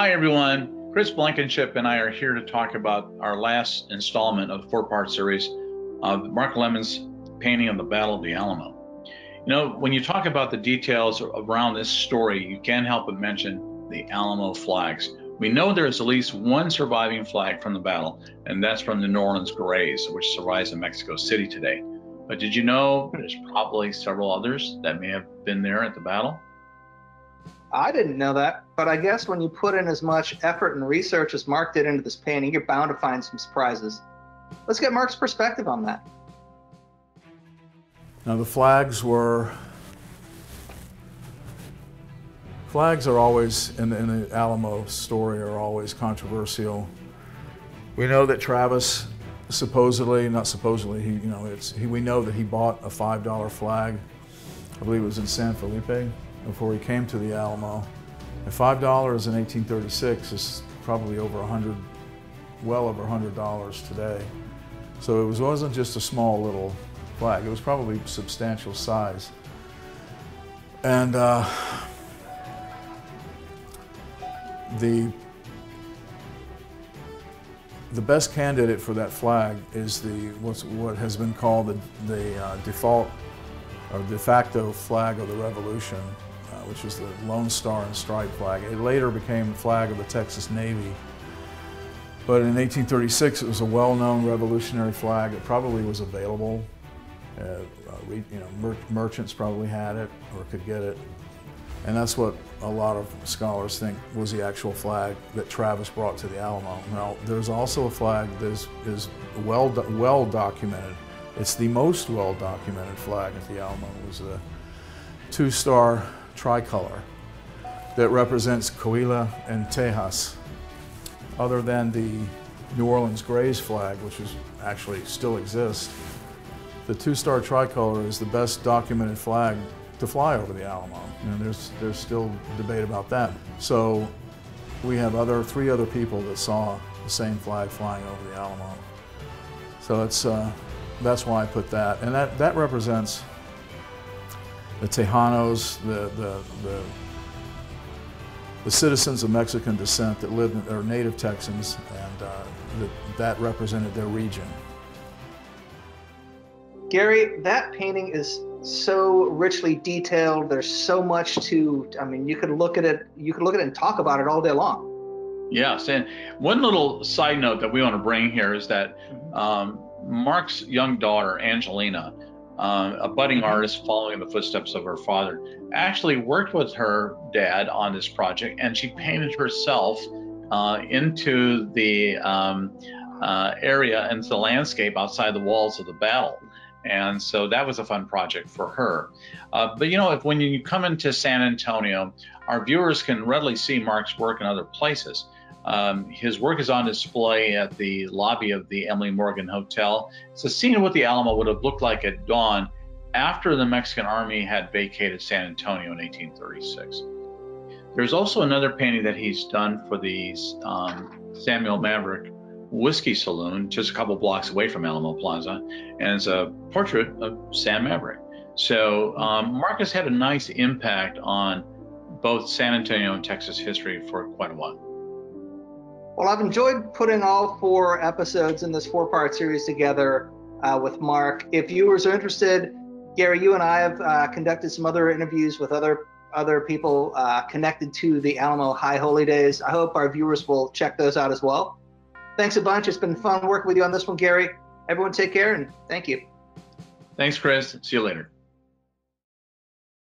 Hi everyone, Chris Blankenship and I are here to talk about our last installment of the four-part series of Mark Lemon's painting of the Battle of the Alamo. You know, when you talk about the details around this story, you can't help but mention the Alamo flags. We know there's at least one surviving flag from the battle, and that's from the New Orleans Grays, which survives in Mexico City today. But did you know there's probably several others that may have been there at the battle? I didn't know that, but I guess when you put in as much effort and research as Mark did into this painting, you're bound to find some surprises. Let's get Mark's perspective on that. Now the flags are always, in the Alamo story, are always controversial. We know that Travis supposedly, not supposedly, we know that he bought a $5 flag. I believe it was in San Felipe before he came to the Alamo. And $5 in 1836 is probably well over $100 today. So it wasn't just a small little flag, it was probably substantial size. And the best candidate for that flag is what has been called the default or de facto flag of the Revolution, which is the Lone Star and Stripe flag. It later became the flag of the Texas Navy. But in 1836, it was a well-known revolutionary flag. It probably was available. Merchants probably had it or could get it. And that's what a lot of scholars think was the actual flag that Travis brought to the Alamo. Now, there's also a flag that is well documented. It's the most well-documented flag at the Alamo. It was the two-star tricolor that represents Coahuila and Tejas. Other than the New Orleans Grays flag, which actually still exists, the two-star tricolor is the best documented flag to fly over the Alamo. There's still debate about that. So we have three other people that saw the same flag flying over the Alamo. So that's why I put that. And that represents the Tejanos, the citizens of Mexican descent that are native Texans, and that represented their region. Gary, that painting is so richly detailed. There's so much you could look at it and talk about it all day long. Yes, and one little side note that we want to bring here is that Mark's young daughter, Angelina, a budding artist following the footsteps of her father, actually worked with her dad on this project, and she painted herself into the area, into the landscape outside the walls of the battle. And so that was a fun project for her. But when you come into San Antonio, our viewers can readily see Mark's work in other places. His work is on display at the lobby of the Emily Morgan Hotel. It's a scene of what the Alamo would have looked like at dawn after the Mexican army had vacated San Antonio in 1836. There's also another painting that he's done for the Samuel Maverick Whiskey Saloon, just a couple blocks away from Alamo Plaza, and it's a portrait of Sam Maverick. So Mark has had a nice impact on both San Antonio and Texas history for quite a while. Well, I've enjoyed putting all 4 episodes in this 4-part series together with Mark. If viewers are interested, Gary, you and I have conducted some other interviews with other people connected to the Alamo High Holy Days. I hope our viewers will check those out as well. Thanks a bunch. It's been fun working with you on this one, Gary. Everyone take care, and thank you. Thanks, Chris. See you later.